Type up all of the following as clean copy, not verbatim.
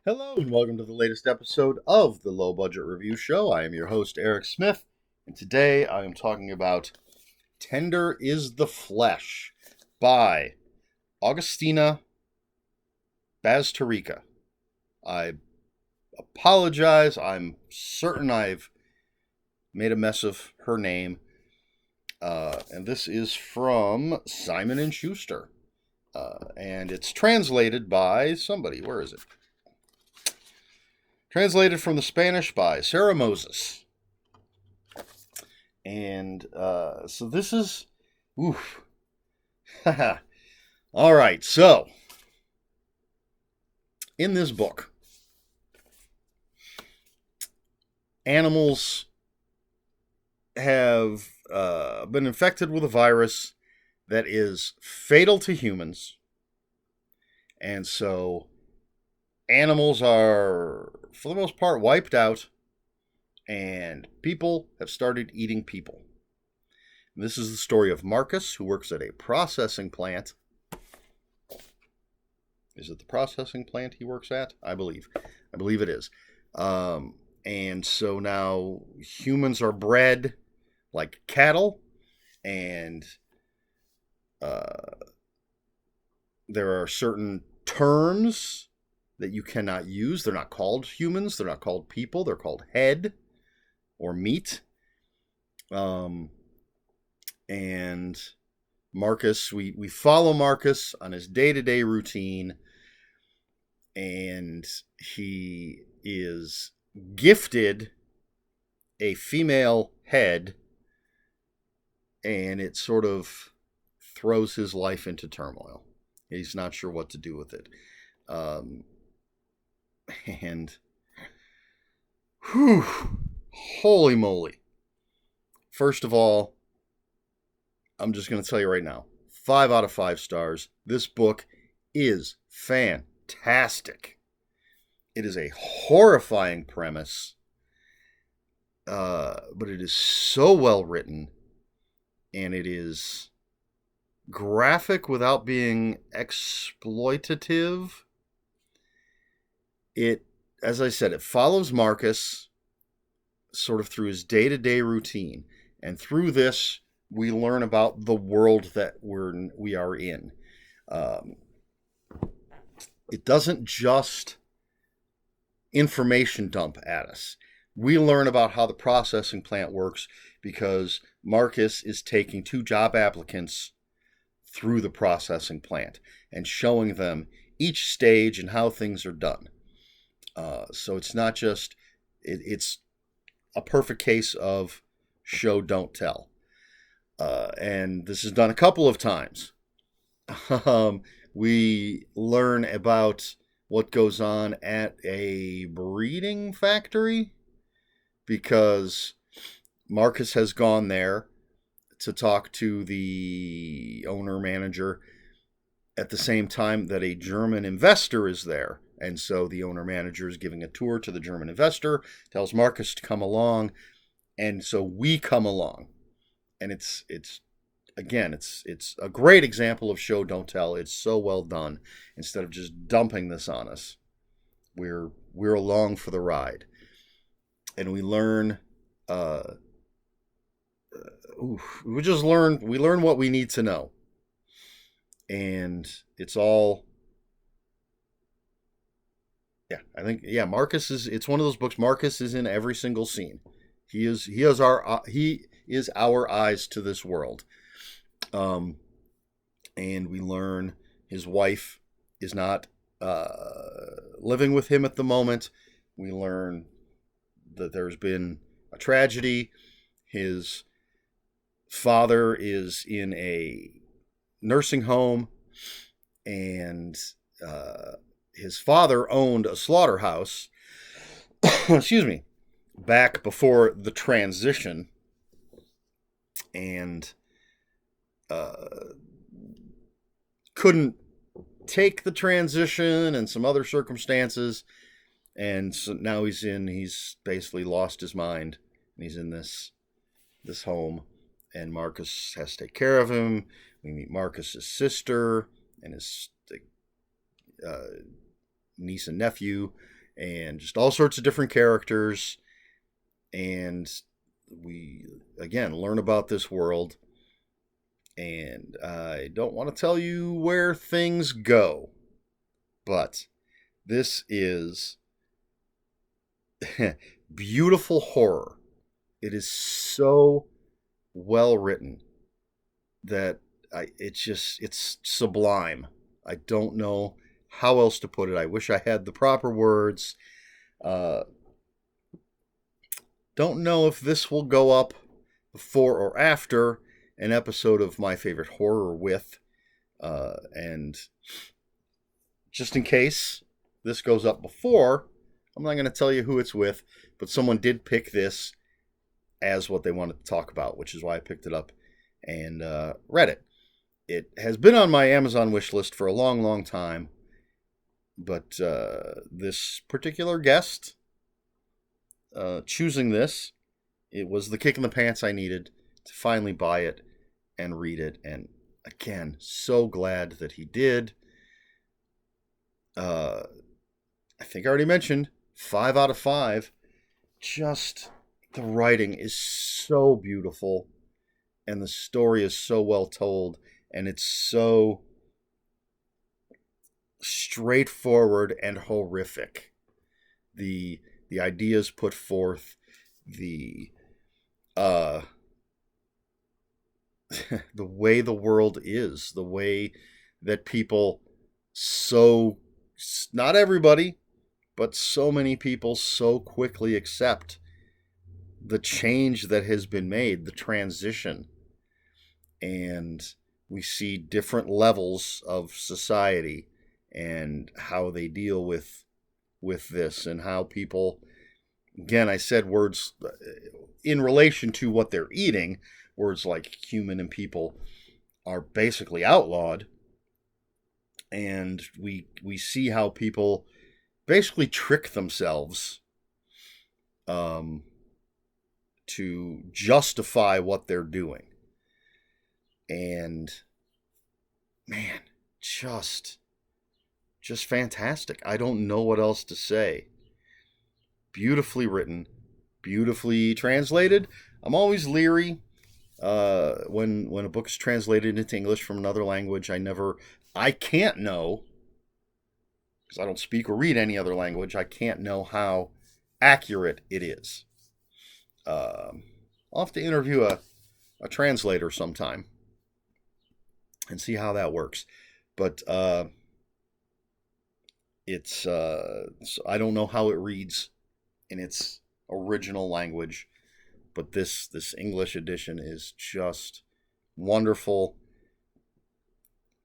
Hello, and welcome to the latest episode of the Low Budget Review Show. I am your host, Eric Smith, and today I am talking about Tender is the Flesh by Agustina Bazterrica. I apologize. I'm certain I've made a mess of her name. And this is from Simon & Schuster. And it's translated by somebody. Where is it? Translated from the Spanish by Sarah Moses. And so this is... Oof. All right, so in this book, animals have been infected with a virus that is fatal to humans. And so animals are, for the most part, wiped out, and people have started eating people. And this is the story of Marcus, who works at a processing plant. Is it the processing plant he works at? I believe it is. And so now humans are bred like cattle, and there are certain terms that you cannot use. They're not called humans. They're not called people. They're called head or meat. And Marcus, we follow Marcus on his day-to-day routine, and he is gifted a female head, and it sort of throws his life into turmoil. He's not sure what to do with it. And whew, holy moly. First of all, I'm just going to tell you right now, 5 out of 5 stars. This book is fantastic. It is a horrifying premise, but it is so well written, and it is graphic without being exploitative. It, as I said, it follows Marcus sort of through his day-to-day routine, and through this, we learn about the world that we are in. It doesn't just information dump at us. We learn about how the processing plant works because Marcus is taking 2 job applicants through the processing plant and showing them each stage and how things are done. So it's not just, it's a perfect case of show, don't tell. And this is done a couple of times. We learn about what goes on at a breeding factory because Marcus has gone there to talk to the owner-manager at the same time that a German investor is there. And so the owner-manager is giving a tour to the German investor, tells Marcus to come along, and so we come along. And it's a great example of show, don't tell. It's so well done. Instead of just dumping this on us, we're along for the ride. And we learn... we learn what we need to know. And it's all... Marcus it's one of those books. Marcus is in every single scene. He is our eyes to this world. And we learn his wife is not living with him at the moment. We learn that there's been a tragedy. His father is in a nursing home, and his father owned a slaughterhouse, excuse me, back before the transition, and couldn't take the transition and some other circumstances, and so now he's basically lost his mind, and he's in this home, and Marcus has to take care of him. We meet Marcus's sister and his niece and nephew, and just all sorts of different characters. And we, again, learn about this world. And I don't want to tell you where things go, but this is beautiful horror. It is so well written that it's sublime. I don't know how else to put it. I wish I had the proper words. Uh, don't know if this will go up before or after an episode of My Favorite Horror With. And just in case this goes up before, I'm not going to tell you who it's with, but someone did pick this as what they wanted to talk about, which is why I picked it up and read it. It has been on my Amazon wish list for a long, long time, but this particular guest choosing this, it was the kick in the pants I needed to finally buy it and read it. And again, so glad that he did. I think I already mentioned 5 out of 5. Just the writing is so beautiful, and the story is so well told, and it's so straightforward and horrific. The ideas put forth, the the way the world is, the way that people, so, not everybody, but so many people so quickly accept the change that has been made, the transition. And we see different levels of society and how they deal with this, and how people, again, I said words in relation to what they're eating, words like human and people are basically outlawed. And we see how people basically trick themselves to justify what they're doing. And man, just fantastic. I don't know what else to say. Beautifully written, beautifully translated. I'm always leery when a book's translated into English from another language. I can't know, because I don't speak or read any other language. I can't know how accurate it is. I'll have to interview a translator sometime and see how that works. But it's I don't know how it reads in its original language, but this English edition is just wonderful.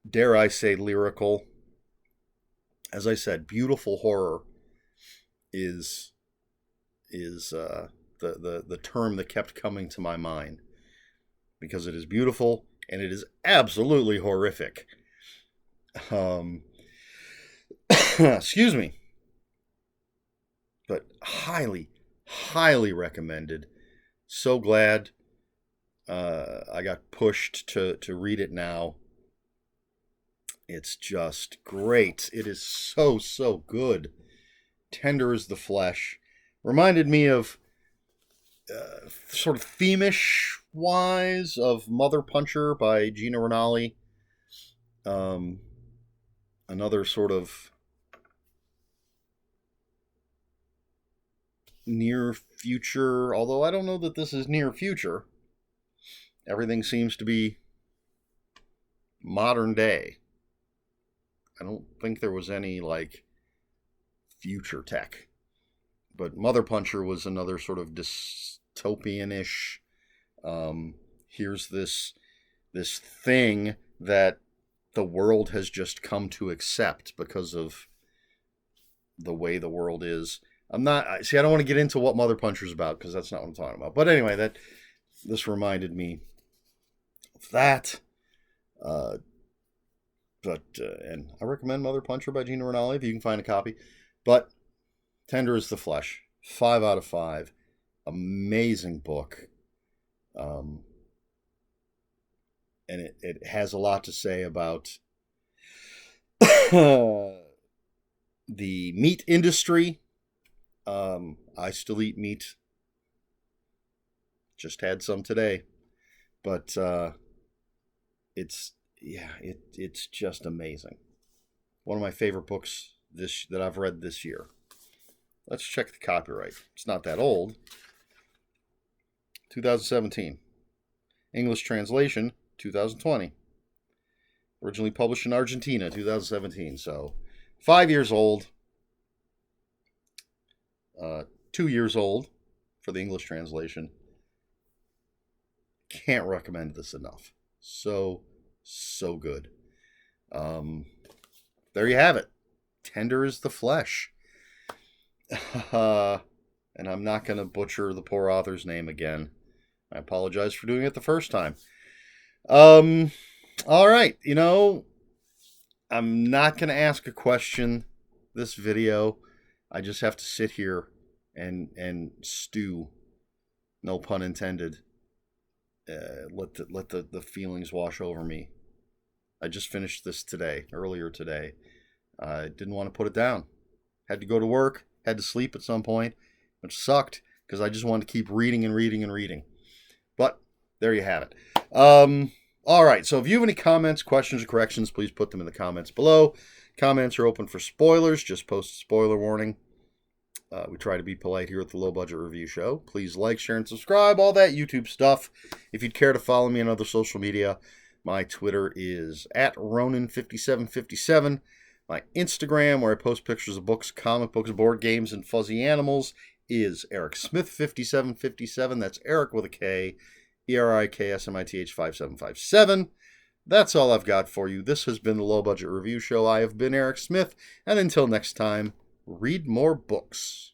Dare I say lyrical? As I said, beautiful horror is the term that kept coming to my mind, because it is beautiful and it is absolutely horrific. Excuse me. But highly, highly recommended. So glad I got pushed to read it now. It's just great. It is so good. Tender as the flesh. Reminded me of sort of theme-ish wise of Mother Puncher by Gina Rinaldi. Another sort of near future, although I don't know that this is near future. Everything seems to be modern day. I don't think there was any like future tech. But Mother Puncher was another sort of dystopian-ish. Here's this thing that the world has just come to accept because of the way the world is. I don't want to get into what Mother Puncher's about, because that's not what I'm talking about. But anyway, this reminded me of that. And I recommend Mother Puncher by Gina Rinaldi if you can find a copy. But Tender as the Flesh, 5 out of 5. Amazing book. And it has a lot to say about the meat industry. I still eat meat. Just had some today, but it's it's just amazing. One of my favorite books that I've read this year. Let's check the copyright. It's not that old. 2017. English translation 2020. Originally published in Argentina 2017. So 5 years old. 2 years old for the English translation. Can't recommend this enough. So good. There you have it. Tender is the flesh. And I'm not going to butcher the poor author's name again. I apologize for doing it the first time. All right. I'm not going to ask a question this video. I just have to sit here and stew. No pun intended. Let the feelings wash over me. I just finished this earlier today. I didn't want to put it down. Had to go to work, had to sleep at some point, which sucked because I just wanted to keep reading and reading and reading. But there you have it. All right, so if you have any comments, questions, or corrections, please put them in the comments below. Comments are open for spoilers. Just post a spoiler warning. We try to be polite here at the Low Budget Review Show. Please like, share, and subscribe, all that YouTube stuff. If you'd care to follow me on other social media, my Twitter is @Ronin5757. My Instagram, where I post pictures of books, comic books, board games, and fuzzy animals, is EricSmith5757. That's Eric with a K, ERIKSMITH5757. That's all I've got for you. This has been the Low Budget Review Show. I have been Eric Smith, and until next time, read more books.